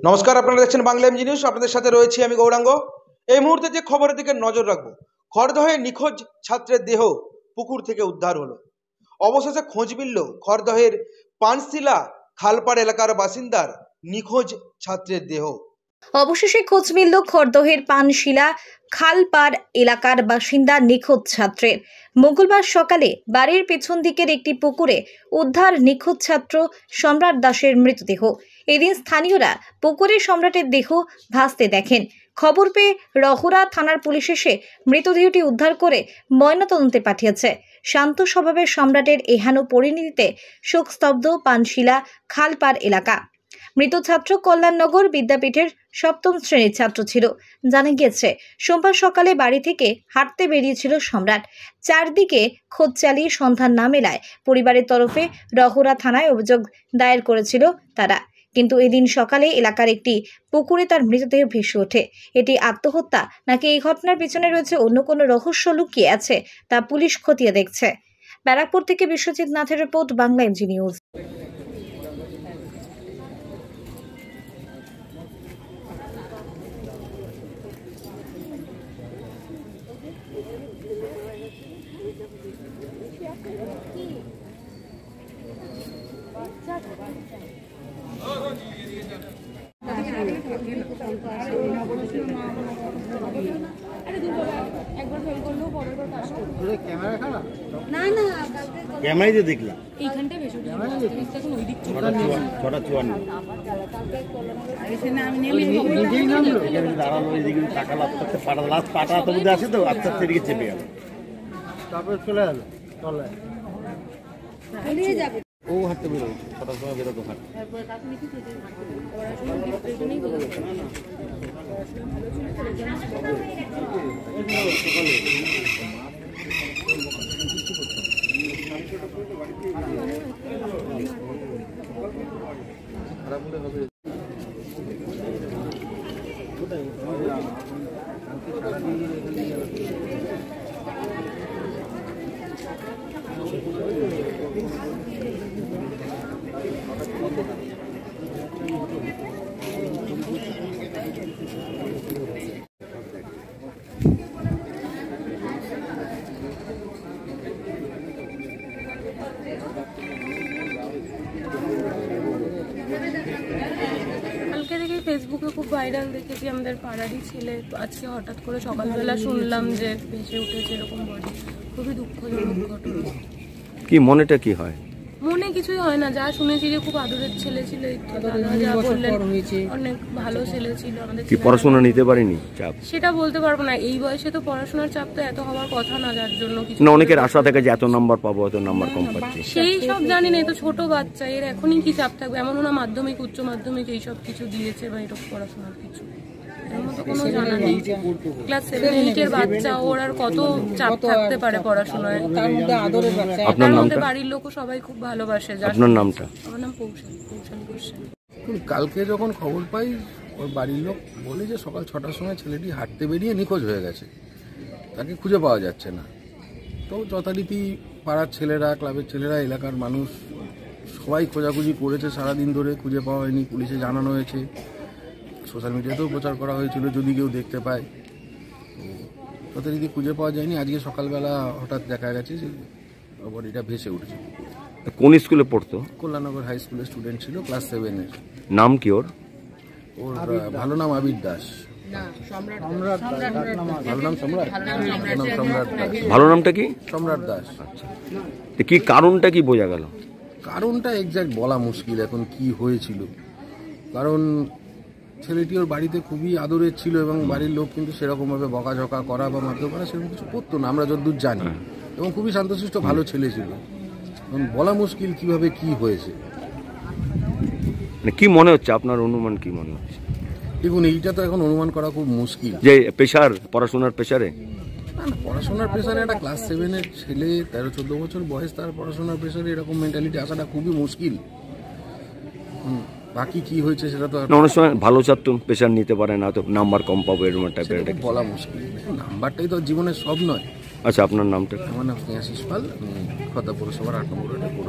নমস্কার, আপনারা দেখছেন বাংলা এমজি নিউজ। আপনাদের সাথে রয়েছি আমি গৌরাঙ্গ। এই মুহূর্তে যে খবরের দিকে নজর রাখবো, খড়দহে নিখোঁজ ছাত্রের দেহ পুকুর থেকে উদ্ধার হলো। অবশেষে খোঁজ মিলল খড়দহের পানশিলা খালপাড় এলাকার বাসিন্দার নিখোঁজ ছাত্রের দেহ। অবশেষে খোঁজ মিলল খড়দহের পানশিলা খালপাড় এলাকার বাসিন্দা নিখোঁজ ছাত্রের। মঙ্গলবার সকালে বাড়ির পেছন দিকের একটি পুকুরে উদ্ধার নিখোঁজ ছাত্র সম্রাট দাসের মৃতদেহ। এদিন স্থানীয়রা পুকুরে সম্রাটের দেহ ভাসতে দেখেন। খবর পেয়ে রহুরা থানার পুলিশ এসে মৃতদেহটি উদ্ধার করে ময়নাতদন্তে পাঠিয়েছে। শান্ত স্বভাবের সম্রাটের এহেন পরিণতিতে শোকস্তব্ধ পানশিলা খালপাড় এলাকা। মৃত ছাত্র কল্যাণনগর বিদ্যাপীঠের সপ্তম শ্রেণীর ছাত্র ছিল। জানা গিয়েছে, সোমবার সকালে বাড়ি থেকে হাঁটতে বেরিয়েছিল সম্রাট। চারদিকে খোঁজ চালিয়ে সন্ধান না মেলায় পরিবারের তরফে রহুরা থানায় অভিযোগ দায়ের করেছিল তারা। কিন্তু এদিন সকালে এলাকার একটি পুকুরে তার মৃতদেহ ভেসে ওঠে। এটি আত্মহত্যা নাকি এই ঘটনার পিছনে রয়েছে অন্য কোনো রহস্য লুকিয়ে আছে তা পুলিশ খতিয়ে দেখছে। ব্যারাকপুর থেকে বিশ্বজিৎ নাথের রিপোর্ট, বাংলা এমজি নিউজ। ক্যামেরাই তো দেখলাম এইখানটা বেশি এখন ওই দিক ছটা 54 দাঁড়ালো এদিকে টাকা লাস্ট পাটা তো বুঝে আসে তো আস্তে আস্তে এদিকে চেপে গেল, তারপরে চলে গেল চলে ও হাঁটতে বেরোয় 6টার সময় বেরোতো হাঁটতে। খারাপ হলে হবে ফেসবুকে খুব ভাইরাল দেখেছি। আমাদের পাড়ারই ছেলে, আজকে হঠাৎ করে সকালবেলা শুনলাম যে ভেসে উঠেছে এরকম বডি। খুবই দুঃখজনক ঘটনা। কি মনেটা কি হয়? মনে কিছুই হয় না, যা শুনেছি যে খুব আদরের ছেলে ছিল, যা বললেন অনেক ভালো ছেলে ছিল। আমাদের কি পড়াশোনা নিতে পারেনি চাপ? সেটা বলতে পারবো না, এই বয়সে তো পড়াশোনার চাপ তো এত হওয়ার কথা না, যার জন্য কিছু না অনেকের আশা থাকে যে এত নাম্বার পাবো, এত নাম্বার কম পাচ্ছি, সেই সব জানি না। তো ছোট বাচ্চা, এর এখনই কি চাপ থাকবে? এমন না মাধ্যমিক উচ্চ মাধ্যমিক এইসব কিছু দিয়েছে বা এরকম পড়াশোনার কিছু এর মতো কোনো জানা নেই। ক্লাস 7-8 এর বাচ্চা, ওর আর কত চাপ থাকতে পারে পড়াশোনায়? আপনার নামটা? বাড়ির লোকও সবাই খুব ভালোবাসে। আপনার নামটা? আমার নাম কৌশালী গোস্বামী। কালকে যখন খবর পাই, ওর বাড়ির লোক বলে যে সকাল 6টার সময় ছেলেটি হাঁটতে বেরিয়ে নিখোঁজ হয়ে গেছে, তাকে খুঁজে পাওয়া যাচ্ছে না। তো যথারীতি পাড়ার ছেলেরা, ক্লাবের ছেলেরা, এলাকার মানুষ সবাই খোঁজাখুঁজি করেছে সারাদিন ধরে, খুঁজে পাওয়া হয়নি। পুলিশে জানানো হয়েছে, সোশ্যাল মিডিয়াতেও প্রচার করা হয়েছিল যদি কেউ দেখতে পায়। তো যথারীতি খুঁজে পাওয়া যায়নি। আজকে সকালবেলা হঠাৎ দেখা গেছে যে বডিটা ভেসে উঠেছে। কোন স্কুলে পড়তো? কল্যাণনগর হাই স্কুলের স্টুডেন্ট ছিল, ক্লাস 7-এর। নাম কি ওর? ওর ভালো নাম আবির দাস। ভালো নাম সম্রাট। ভালো নামটা কি? সম্রাট দাস। কি কারণটা কি বোঝা গেল? কারণটা এক্স্যাক্ট বলা মুশকিল এখন কি হয়েছিল, কারণ ছেলেটি ওর বাড়িতে খুবই আদরের ছিল এবং বাড়ির লোক কিন্তু সেরকমভাবে বকাঝকা করা বা মারধর করা সেরকম কিছু করতো না আমরা যতদূর জানি, এবং খুবই শান্তশিষ্ট ভালো ছেলে ছিল। বলা মুশকিল কিভাবে কি হয়েছে। কি মনে হচ্ছে, আপনার অনুমান কি মনে হচ্ছে? দেখুন, এইটা তো এখন অনুমান করা খুব মুশকিল। যে প্রেশার, পড়াশোনার প্রেশারে? পড়াশোনার প্রেশারে একটা ক্লাস 7-এর ছেলে, 13-14 বছর বয়স, তার পড়াশোনার প্রেশারে এরকম মেন্টালিটি আসাটা খুবই মুশকিল। বাকি কি হয়েছে সেটা তো অনেক সময় ভালো ছাত্র প্রেশার নিতে পারে না, তো নাম্বার কম পাবো এরকম টাইপের বলা মুশকিল। নাম্বারটাই তো জীবনের সব নয়। আচ্ছা, আপনার নামটা? আমার নাম স্নেহাশিস পাল, খোর্ধা পৌরসভার 8 নম্বর ওয়ার্ডে পৌর।